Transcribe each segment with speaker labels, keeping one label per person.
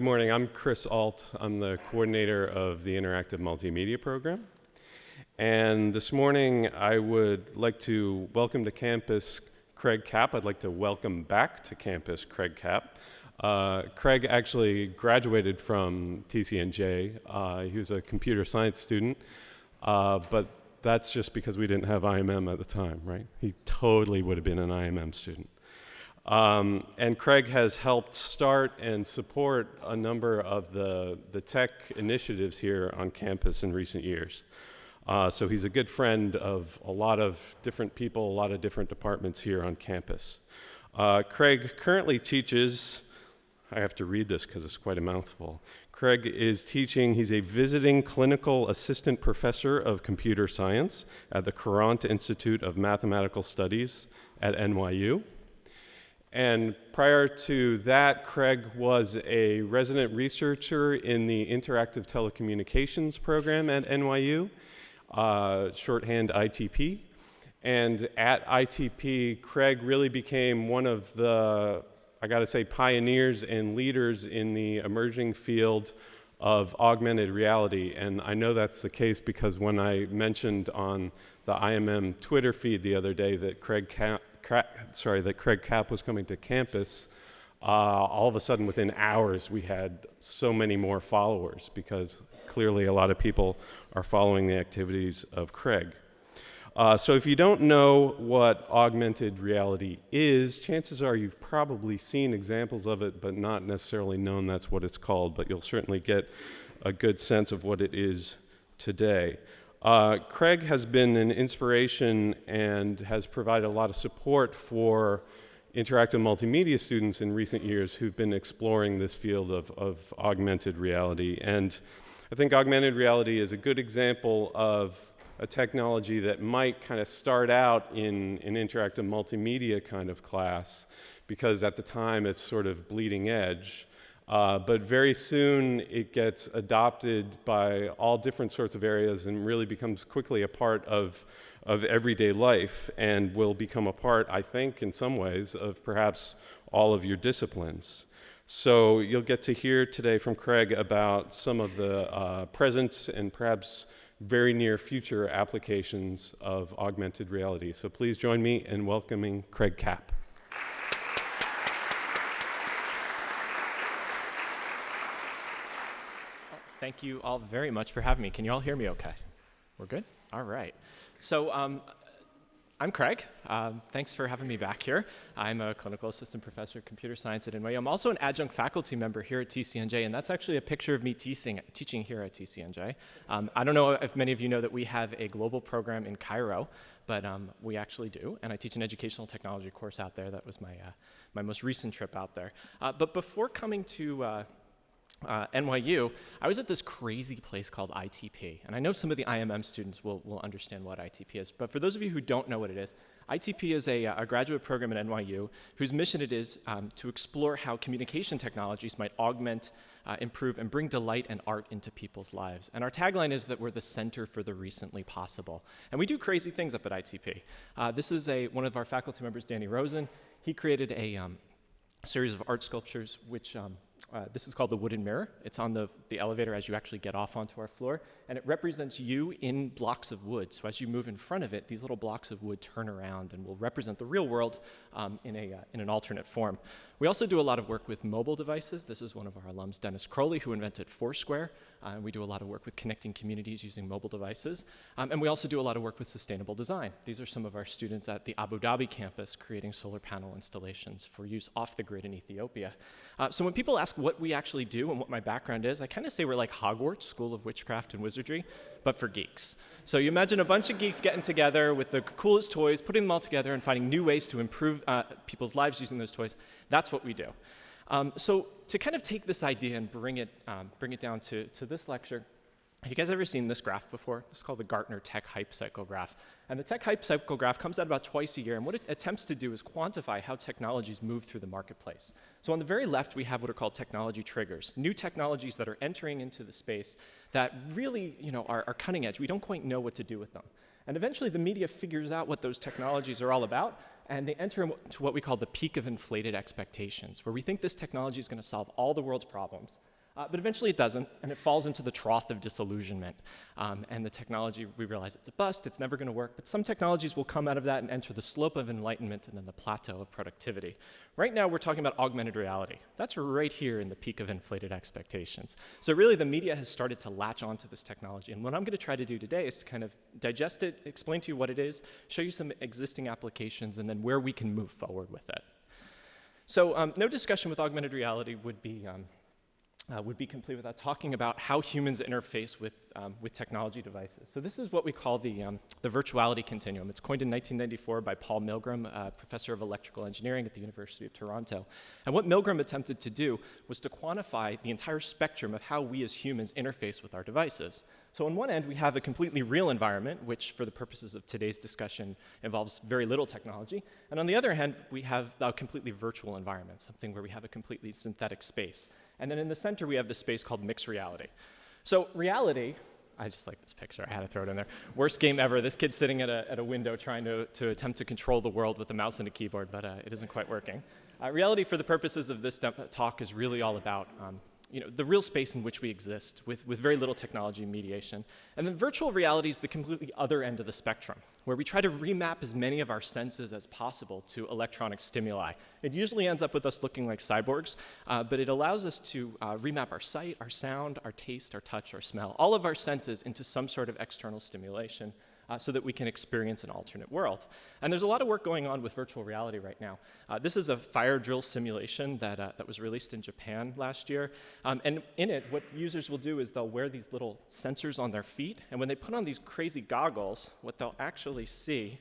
Speaker 1: Good morning, I'm Chris Alt. I'm the coordinator of the Interactive Multimedia Program. And this morning I would like to welcome to campus Craig Kapp. I'd like to welcome back to campus Craig Kapp. Craig actually graduated from TCNJ. He was a computer science student, but that's just because we didn't have IMM at the time, right? He totally would have been an IMM student. And Craig has helped start and support a number of the tech initiatives here on campus in recent years. So he's a good friend of a lot of different people, a lot of different departments here on campus. Craig currently teaches, I have to read this because it's quite a mouthful. Craig is teaching, he's a visiting clinical assistant professor of computer science at the Courant Institute of Mathematical Studies at NYU. And prior to that, Craig was a resident researcher in the Interactive Telecommunications program at NYU, shorthand ITP. And at ITP, Craig really became one of the, I gotta say, pioneers and leaders in the emerging field of augmented reality. And I know that's the case because when I mentioned on the IMM Twitter feed the other day that Craig Kapp was coming to campus, all of a sudden within hours we had so many more followers because clearly a lot of people are following the activities of Craig. So if you don't know what augmented reality is, chances are you've probably seen examples of it but not necessarily known that's what it's called, but you'll certainly get a good sense of what it is today. Craig has been an inspiration and has provided a lot of support for interactive multimedia students in recent years who've been exploring this field of augmented reality. And I think augmented reality is a good example of a technology that might kind of start out in an interactive multimedia kind of class because at the time it's sort of bleeding edge. But very soon it gets adopted by all different sorts of areas and really becomes quickly a part of everyday life and will become a part, I think, in some ways, of perhaps all of your disciplines. So you'll get to hear today from Craig about some of the present and perhaps very near future applications of augmented reality. So please join me in welcoming Craig Kapp.
Speaker 2: Thank you all very much for having me. Can you all hear me okay? We're good? All right. So I'm Craig. Thanks for having me back here. I'm a clinical assistant professor of computer science at NYU. I'm also an adjunct faculty member here at TCNJ, and that's actually a picture of me teaching here at TCNJ. I don't know if many of you know that we have a global program in Cairo, but we actually do, and I teach an educational technology course out there. That was my most recent trip out there. But before coming to NYU, I was at this crazy place called ITP. And I know some of the IMM students will understand what ITP is. But for those of you who don't know what it is, ITP is a graduate program at NYU whose mission it is to explore how communication technologies might augment, improve, and bring delight and art into people's lives. And our tagline is that we're the center for the recently possible. And we do crazy things up at ITP. This is one of our faculty members, Danny Rosen. He created a series of art sculptures which this is called the Wooden Mirror. It's on the elevator as you actually get off onto our floor, and it represents you in blocks of wood. So as you move in front of it, these little blocks of wood turn around and will represent the real world in an alternate form. We also do a lot of work with mobile devices. This is one of our alums, Dennis Crowley, who invented Foursquare. We do a lot of work with connecting communities using mobile devices. And we also do a lot of work with sustainable design. These are some of our students at the Abu Dhabi campus creating solar panel installations for use off the grid in Ethiopia. So when people ask what we actually do and what my background is, I kind of say we're like Hogwarts, School of Witchcraft and Wizardry, but for geeks. So you imagine a bunch of geeks getting together with the coolest toys, putting them all together and finding new ways to improve people's lives using those toys. That's what we do. So to kind of take this idea and bring it down to this lecture, have you guys ever seen this graph before? This is called the Gartner Tech Hype Cycle Graph. And the Tech Hype Cycle Graph comes out about twice a year, and what it attempts to do is quantify how technologies move through the marketplace. So on the very left, we have what are called technology triggers, new technologies that are entering into the space that really are cutting edge. We don't quite know what to do with them. And eventually, the media figures out what those technologies are all about, and they enter into what we call the peak of inflated expectations, where we think this technology is going to solve all the world's problems. But eventually it doesn't, and it falls into the trough of disillusionment. And the technology, we realize it's a bust, it's never going to work, but some technologies will come out of that and enter the slope of enlightenment and then the plateau of productivity. Right now, we're talking about augmented reality. That's right here in the peak of inflated expectations. So really, the media has started to latch onto this technology, and what I'm going to try to do today is to kind of digest it, explain to you what it is, show you some existing applications, and then where we can move forward with it. So no discussion with augmented reality would be complete without talking about how humans interface with technology devices. So this is what we call the Virtuality Continuum. It's coined in 1994 by Paul Milgram, a professor of electrical engineering at the University of Toronto. And what Milgram attempted to do was to quantify the entire spectrum of how we as humans interface with our devices. So on one end, we have a completely real environment, which for the purposes of today's discussion involves very little technology. And on the other hand, we have a completely virtual environment, something where we have a completely synthetic space. And then in the center, we have this space called mixed reality. So reality, I just like this picture, I had to throw it in there. Worst game ever, this kid's sitting at a window trying to attempt to control the world with a mouse and a keyboard, but it isn't quite working. Reality, for the purposes of this talk, is really all about the real space in which we exist with very little technology and mediation. And then virtual reality is the completely other end of the spectrum, where we try to remap as many of our senses as possible to electronic stimuli. It usually ends up with us looking like cyborgs, but it allows us to remap our sight, our sound, our taste, our touch, our smell, all of our senses into some sort of external stimulation, so that we can experience an alternate world. And there's a lot of work going on with virtual reality right now. This is a fire drill simulation that was released in Japan last year. And in it, what users will do is they'll wear these little sensors on their feet, and when they put on these crazy goggles, what they'll actually see,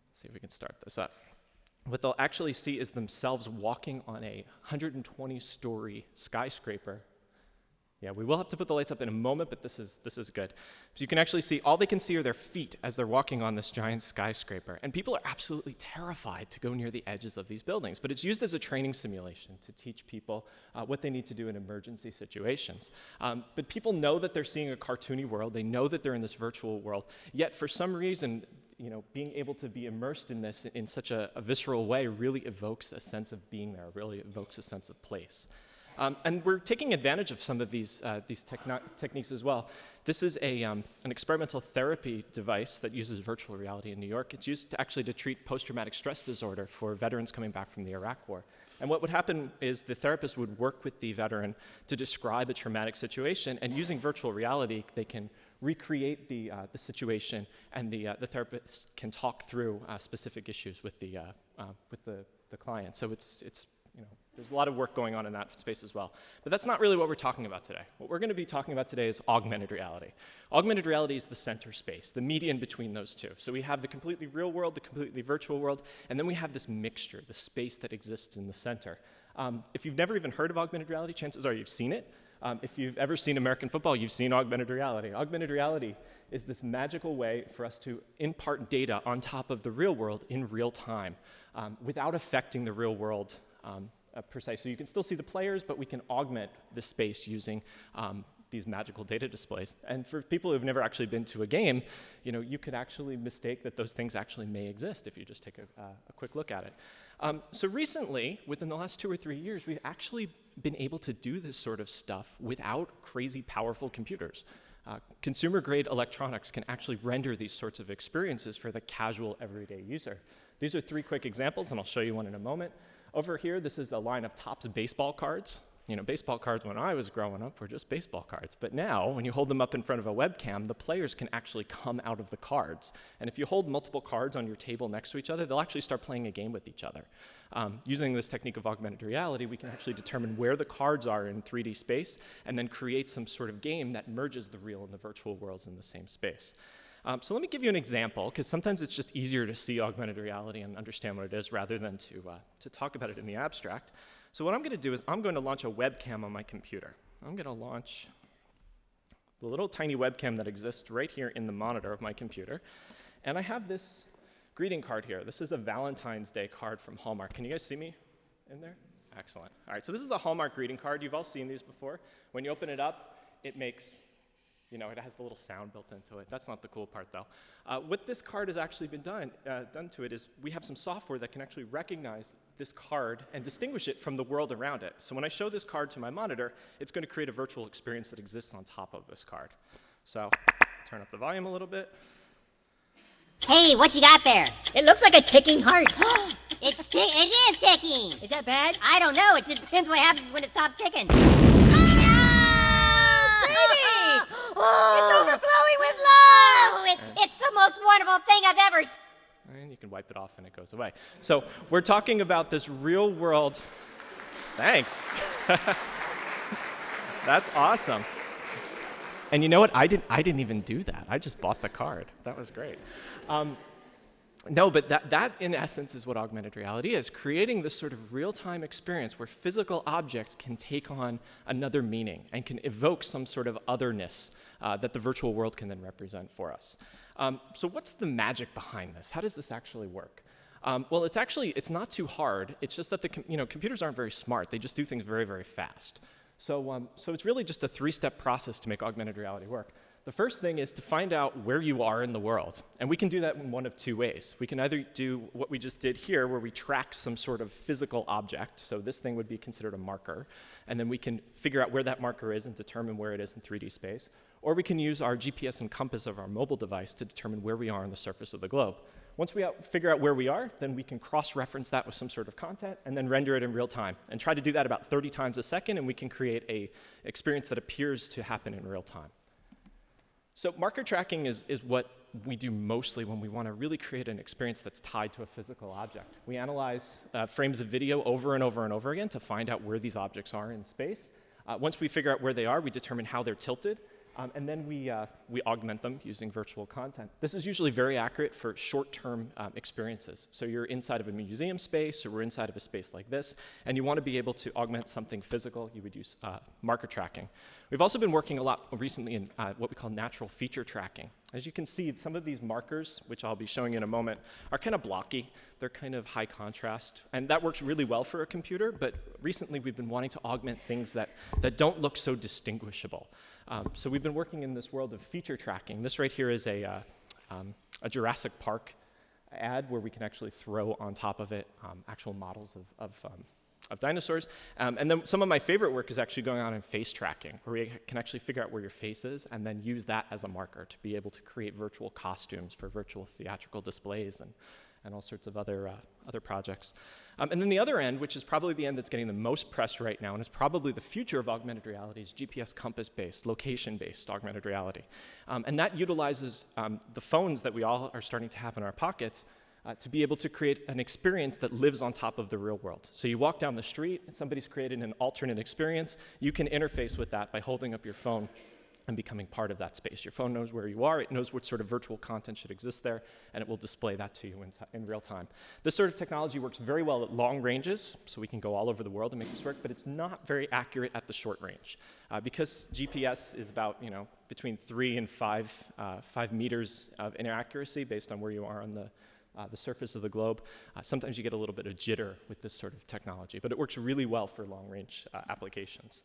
Speaker 2: let's see if we can start this up. What they'll actually see is themselves walking on a 120-story skyscraper. Yeah, we will have to put the lights up in a moment, but this is good. So you can actually see, all they can see are their feet as they're walking on this giant skyscraper. And people are absolutely terrified to go near the edges of these buildings. But it's used as a training simulation to teach people what they need to do in emergency situations. But people know that they're seeing a cartoony world. They know that they're in this virtual world. Yet for some reason, being able to be immersed in this in such a visceral way really evokes a sense of being there, really evokes a sense of place. And we're taking advantage of some of these techniques as well. This is an experimental therapy device that uses virtual reality in New York. It's used to treat post-traumatic stress disorder for veterans coming back from the Iraq War. And what would happen is the therapist would work with the veteran to describe a traumatic situation, and using virtual reality, they can recreate the situation, and the therapist can talk through specific issues with the client. So it's there's a lot of work going on in that space as well. But that's not really what we're talking about today. What we're going to be talking about today is augmented reality. Augmented reality is the center space, the median between those two. So we have the completely real world, the completely virtual world, and then we have this mixture, the space that exists in the center. If you've never even heard of augmented reality, chances are you've seen it. If you've ever seen American football, you've seen augmented reality. Augmented reality is this magical way for us to impart data on top of the real world in real time without affecting the real world per se. So you can still see the players, but we can augment the space using these magical data displays. And for people who've never actually been to a game, you could actually mistake that those things actually may exist if you just take a quick look at it. So recently, within the last 2 or 3 years, we've actually been able to do this sort of stuff without crazy powerful computers. Consumer-grade electronics can actually render these sorts of experiences for the casual, everyday user. These are 3 quick examples, and I'll show you one in a moment. Over here, this is a line of Topps baseball cards. Baseball cards when I was growing up were just baseball cards. But now, when you hold them up in front of a webcam, the players can actually come out of the cards. And if you hold multiple cards on your table next to each other, they'll actually start playing a game with each other. Using this technique of augmented reality, we can actually determine where the cards are in 3D space and then create some sort of game that merges the real and the virtual worlds in the same space. So let me give you an example, because sometimes it's just easier to see augmented reality and understand what it is rather than to talk about it in the abstract. So what I'm going to do is I'm going to launch a webcam on my computer. I'm going to launch the little tiny webcam that exists right here in the monitor of my computer. And I have this greeting card here. This is a Valentine's Day card from Hallmark. Can you guys see me in there? Excellent. All right, so this is a Hallmark greeting card. You've all seen these before. When you open it up, it makes it has the little sound built into it. That's not the cool part, though. What this card has actually been done to it is we have some software that can actually recognize this card and distinguish it from the world around it. So when I show this card to my monitor, it's going to create a virtual experience that exists on top of this card. So turn up the volume a little bit.
Speaker 3: Hey, what you got there?
Speaker 4: It looks like a ticking heart.
Speaker 3: It is ticking.
Speaker 4: Is that bad?
Speaker 3: I don't know. It depends what happens when it stops ticking.
Speaker 4: It's overflowing with love!
Speaker 3: Oh, it's the most wonderful thing I've ever seen.
Speaker 2: And you can wipe it off and it goes away. So we're talking about this real world. Thanks. That's awesome. And you know what? I didn't even do that. I just bought the card. That was great. No, but that in essence is what augmented reality is, creating this sort of real-time experience where physical objects can take on another meaning and can evoke some sort of otherness that the virtual world can then represent for us. So what's the magic behind this? How does this actually work? Well, it's not too hard. It's just that computers aren't very smart. They just do things very, very fast. So it's really just a three-step process to make augmented reality work. The first thing is to find out where you are in the world. And we can do that in one of two ways. We can either do what we just did here, where we track some sort of physical object. So this thing would be considered a marker. And then we can figure out where that marker is and determine where it is in 3D space. Or we can use our GPS and compass of our mobile device to determine where we are on the surface of the globe. Once we figure out where we are, then we can cross-reference that with some sort of content and then render it in real time. And try to do that about 30 times a second, and we can create an experience that appears to happen in real time. So marker tracking is what we do mostly when we want to really create an experience that's tied to a physical object. We analyze frames of video over and over and over again to find out where these objects are in space. Once we figure out where they are, we determine how they're tilted. And then we augment them using virtual content. This is usually very accurate for short-term experiences. So you're inside of a museum space, or we're inside of a space like this, and you want to be able to augment something physical, you would use marker tracking. We've also been working a lot recently in what we call natural feature tracking. As you can see, some of these markers, which I'll be showing you in a moment, are kind of blocky. They're kind of high contrast, and that works really well for a computer, but recently we've been wanting to augment things that don't look so distinguishable. So we've been working in this world of feature tracking. This right here is a Jurassic Park ad where we can actually throw on top of it actual models of dinosaurs. And then some of my favorite work is actually going on in face tracking, where we can actually figure out where your face is and then use that as a marker to be able to create virtual costumes for virtual theatrical displays and all sorts of other projects. And then the other end, which is probably the end that's getting the most press right now, and is probably the future of augmented reality, is GPS compass-based, location-based augmented reality. And that utilizes the phones that we all are starting to have in our pockets to be able to create an experience that lives on top of the real world. So you walk down the street, and somebody's created an alternate experience. You can interface with that by holding up your phone and becoming part of that space. Your phone knows where you are, it knows what sort of virtual content should exist there, and it will display that to you in real time. This sort of technology works very well at long ranges, so we can go all over the world and make this work, but it's not very accurate at the short range. Because GPS is about between 3 and 5 meters of inaccuracy based on where you are on the surface of the globe. Sometimes you get a little bit of jitter with this sort of technology, but it works really well for long-range applications.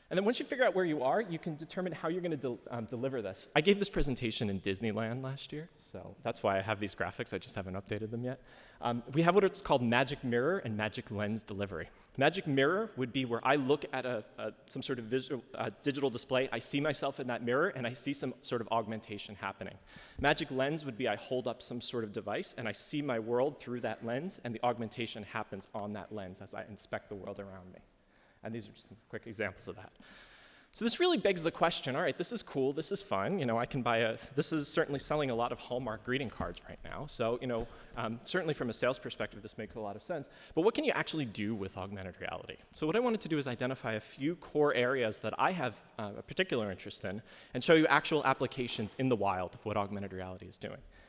Speaker 2: And then once you figure out where you are, you can determine how you're going to deliver this. I gave this presentation in Disneyland last year, so that's why I have these graphics. I just haven't updated them yet. We have what it's called magic mirror and magic lens delivery. Magic mirror would be where I look at some sort of digital display, I see myself in that mirror, and I see some sort of augmentation happening. Magic lens would be I hold up some sort of device, and I see my world through that lens, and the augmentation happens on that lens as I inspect the world around me. And these are just some quick examples of that. So this really begs the question, all right, this is cool, this is fun, I can buy this is certainly selling a lot of Hallmark greeting cards right now, so, certainly from a sales perspective, this makes a lot of sense, but what can you actually do with augmented reality? So what I wanted to do is identify a few core areas that I have a particular interest in, and show you actual applications in the wild of what augmented reality is doing.